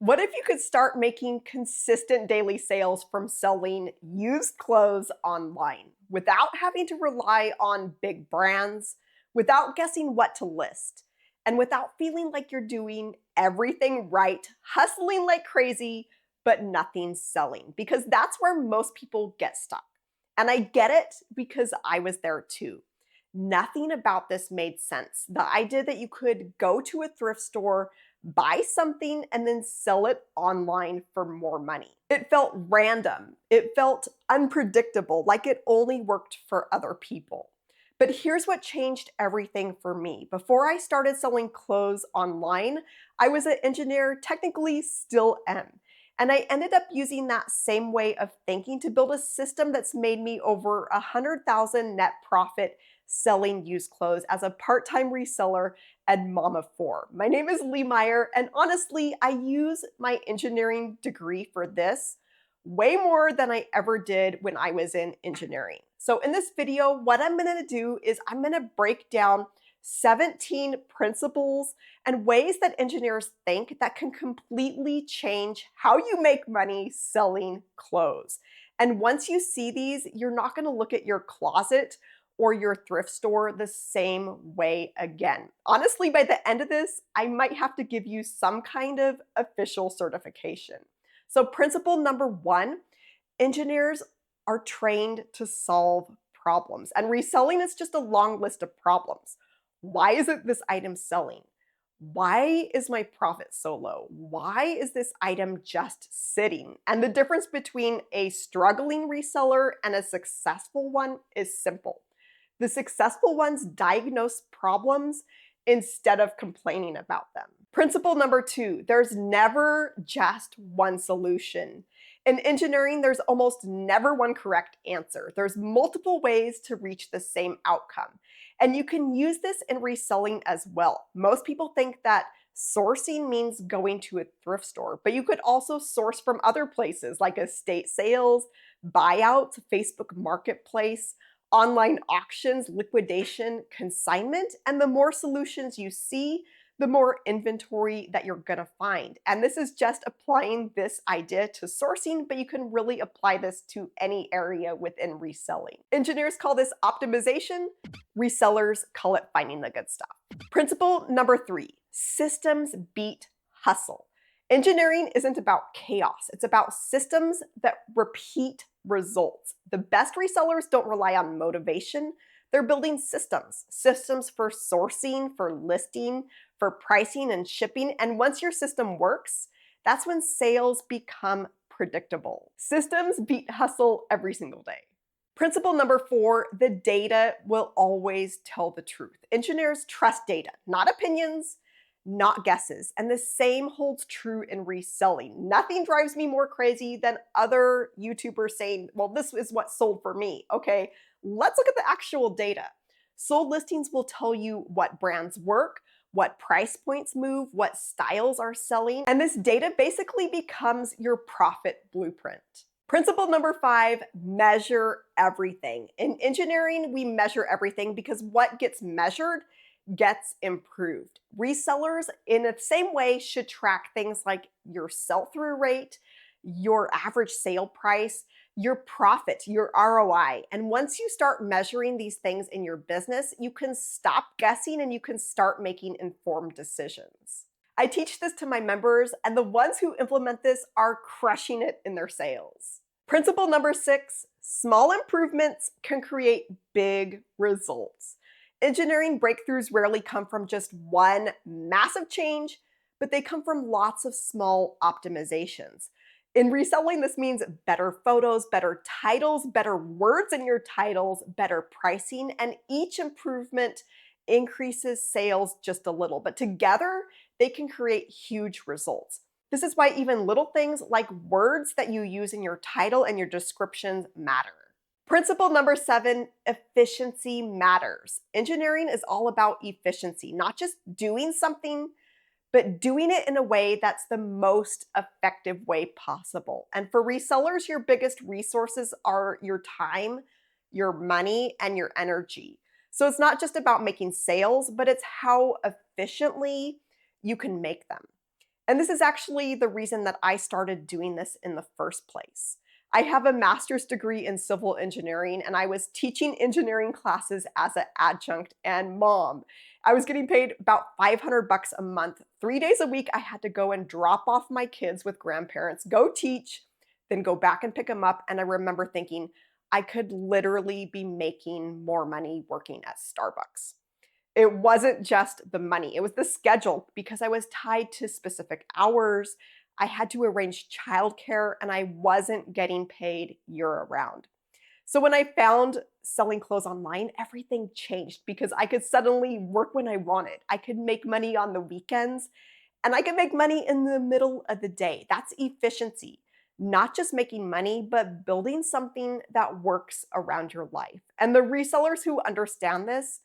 What if you could start making consistent daily sales from selling used clothes online without having to rely on big brands, without guessing what to list, and without feeling like you're doing everything right, hustling like crazy, but nothing selling? Because that's where most people get stuck. And I get it because I was there too. Nothing about this made sense. The idea that you could go to a thrift store, buy something, and then sell it online for more money. It felt random. It felt unpredictable, like it only worked for other people. But here's what changed everything for me. Before I started selling clothes online, I was an engineer, technically still am. And I ended up using that same way of thinking to build a system that's made me over 100,000 net profit selling used clothes as a part-time reseller and mom of four. My name is LeeMeier, and honestly, I use my engineering degree for this way more than I ever did when I was in engineering. So in this video, what I'm gonna do is I'm gonna break down 17 principles and ways that engineers think that can completely change how you make money selling clothes. And once you see these, you're not gonna look at your closet or your thrift store the same way again. Honestly, by the end of this, I might have to give you some kind of official certification. So principle number one, engineers are trained to solve problems. And reselling is just a long list of problems. Why isn't this item selling? Why is my profit so low? Why is this item just sitting? And the difference between a struggling reseller and a successful one is simple. The successful ones diagnose problems instead of complaining about them. Principle number two, there's never just one solution. In engineering, there's almost never one correct answer. There's multiple ways to reach the same outcome. And you can use this in reselling as well. Most people think that sourcing means going to a thrift store, but you could also source from other places like estate sales, buyouts, Facebook Marketplace, online auctions, liquidation, consignment, and the more solutions you see, the more inventory that you're gonna find. And this is just applying this idea to sourcing, but you can really apply this to any area within reselling. Engineers call this optimization. Resellers call it finding the good stuff. Principle number three, systems beat hustle. Engineering isn't about chaos. It's about systems that repeat results. The best resellers don't rely on motivation. They're building systems. Systems for sourcing, for listing, for pricing and shipping. And once your system works, that's when sales become predictable. Systems beat hustle every single day. Principle number four, the data will always tell the truth. Engineers trust data, not opinions, not guesses. And the same holds true in reselling. Nothing drives me more crazy than other YouTubers saying, well, this is what sold for me. Okay, let's look at the actual data. Sold listings will tell you what brands work, what price points move, what styles are selling. And this data basically becomes your profit blueprint. Principle number five, measure everything. In engineering, we measure everything because what gets measured gets improved. Resellers, in the same way, should track things like your sell-through rate, your average sale price, your profit, your ROI. And once you start measuring these things in your business, you can stop guessing and you can start making informed decisions. I teach this to my members, and the ones who implement this are crushing it in their sales. Principle number six, small improvements can create big results. Engineering breakthroughs rarely come from just one massive change, but they come from lots of small optimizations. In reselling, this means better photos, better titles, better words in your titles, better pricing, and each improvement increases sales just a little, but together they can create huge results. This is why even little things like words that you use in your title and your descriptions matter. Principle number seven, efficiency matters. Engineering is all about efficiency, not just doing something, but doing it in a way that's the most effective way possible. And for resellers, your biggest resources are your time, your money, and your energy. So it's not just about making sales, but it's how efficiently you can make them. And this is actually the reason that I started doing this in the first place. I have a master's degree in civil engineering, and I was teaching engineering classes as an adjunct and mom. I was getting paid about $500 a month. 3 days a week, I had to go and drop off my kids with grandparents, go teach, then go back and pick them up. And I remember thinking, I could literally be making more money working at Starbucks. It wasn't just the money, it was the schedule because I was tied to specific hours. I had to arrange childcare and I wasn't getting paid year round. So when I found selling clothes online, everything changed because I could suddenly work when I wanted. I could make money on the weekends and I could make money in the middle of the day. That's efficiency. Not just making money, but building something that works around your life. And the resellers who understand this,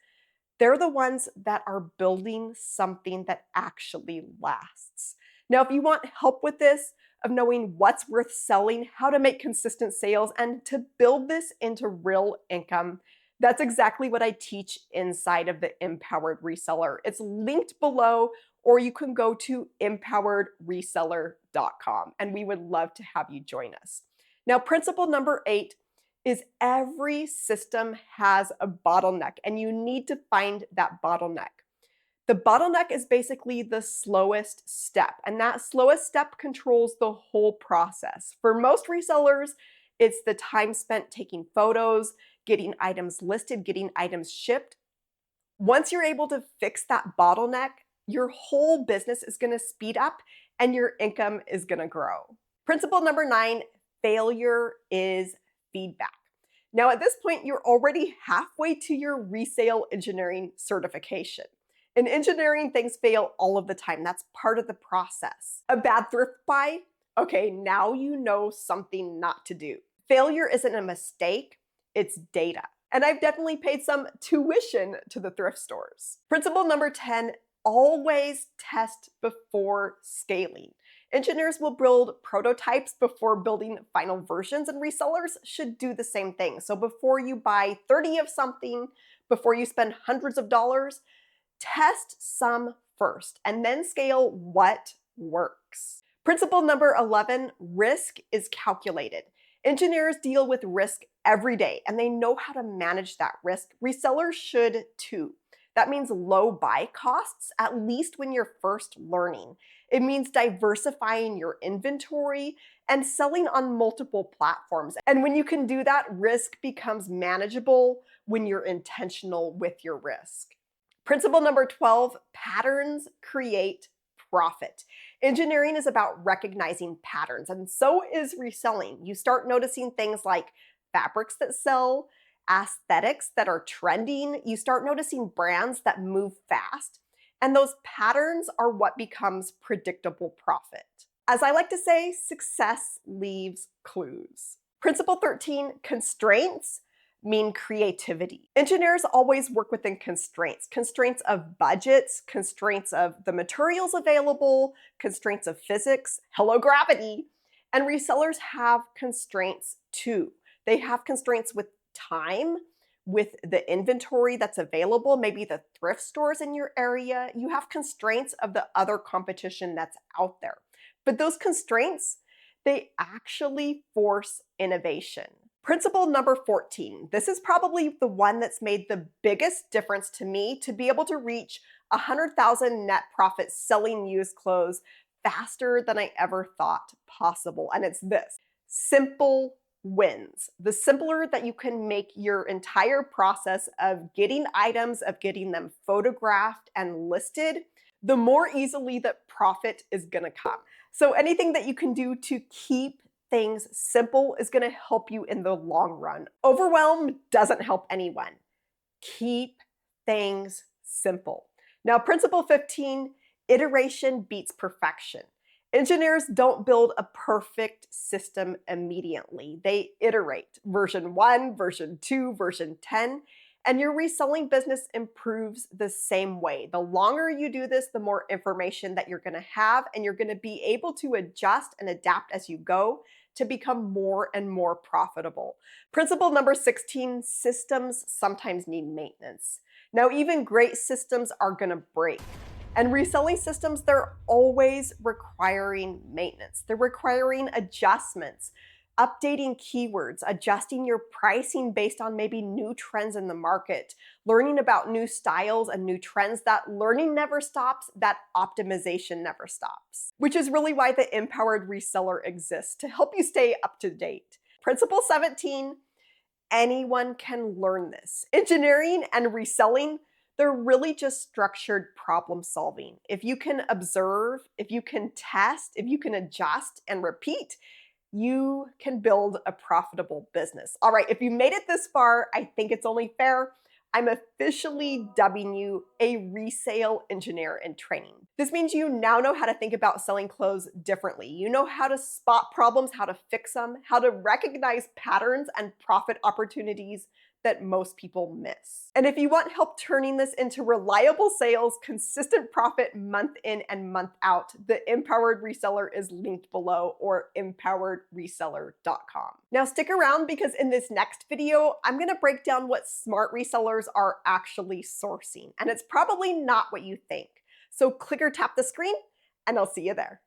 they're the ones that are building something that actually lasts. Now, if you want help with this, of knowing what's worth selling, how to make consistent sales, and to build this into real income, that's exactly what I teach inside of the Empowered Reseller. It's linked below, or you can go to empoweredreseller.com, and we would love to have you join us. Now, principle number 8 is every system has a bottleneck, and you need to find that bottleneck. The bottleneck is basically the slowest step, and that slowest step controls the whole process. For most resellers, it's the time spent taking photos, getting items listed, getting items shipped. Once you're able to fix that bottleneck, your whole business is going to speed up and your income is going to grow. Principle number 9, failure is feedback. Now, at this point, you're already halfway to your resale engineering certification. In engineering, things fail all of the time. That's part of the process. A bad thrift buy? Okay, now you know something not to do. Failure isn't a mistake, it's data. And I've definitely paid some tuition to the thrift stores. Principle number 10, always test before scaling. Engineers will build prototypes before building final versions, and resellers should do the same thing. So before you buy 30 of something, before you spend hundreds of dollars, test some first and then scale what works. Principle number 11, risk is calculated. Engineers deal with risk every day and they know how to manage that risk. Resellers should too. That means low buy costs, at least when you're first learning. It means diversifying your inventory and selling on multiple platforms. And when you can do that, risk becomes manageable when you're intentional with your risk. Principle number 12, patterns create profit. Engineering is about recognizing patterns, and so is reselling. You start noticing things like fabrics that sell, aesthetics that are trending. You start noticing brands that move fast, and those patterns are what becomes predictable profit. As I like to say, success leaves clues. Principle 13, constraints mean creativity. Engineers always work within constraints of budgets, constraints of the materials available, constraints of physics, hello gravity, and resellers have constraints too. They have constraints with time, with the inventory that's available, maybe the thrift stores in your area. You have constraints of the other competition that's out there. But those constraints, they actually force innovation. Principle number 14. This is probably the one that's made the biggest difference to me to be able to reach 100,000 net profits selling used clothes faster than I ever thought possible. And it's this: simple wins. The simpler that you can make your entire process of getting items, of getting them photographed and listed, the more easily that profit is going to come. So anything that you can do to keep things simple is going to help you in the long run. Overwhelm doesn't help anyone. Keep things simple. Now, principle 15, iteration beats perfection. Engineers don't build a perfect system immediately. They iterate. Version 1, version 2, version 10, and your reselling business improves the same way. The longer you do this, the more information that you're going to have, and you're going to be able to adjust and adapt as you go to become more and more profitable. Principle number 16, systems sometimes need maintenance. Now, even great systems are going to break. And reselling systems, they're always requiring maintenance. They're requiring adjustments, updating keywords, adjusting your pricing based on maybe new trends in the market, learning about new styles and new trends. That learning never stops, that optimization never stops. Which is really why the Empowered Reseller exists, to help you stay up to date. Principle 17, anyone can learn this. Engineering and reselling, they're really just structured problem solving. If you can observe, if you can test, if you can adjust and repeat, you can build a profitable business. All right, if you made it this far, I think it's only fair. I'm officially dubbing you a resale engineer in training. This means you now know how to think about selling clothes differently. You know how to spot problems, how to fix them, how to recognize patterns and profit opportunities that most people miss. And if you want help turning this into reliable sales, consistent profit month in and month out, the Empowered Reseller is linked below, or empoweredreseller.com. Now stick around, because in this next video, I'm gonna break down what smart resellers are actually sourcing. And it's probably not what you think. So click or tap the screen, and I'll see you there.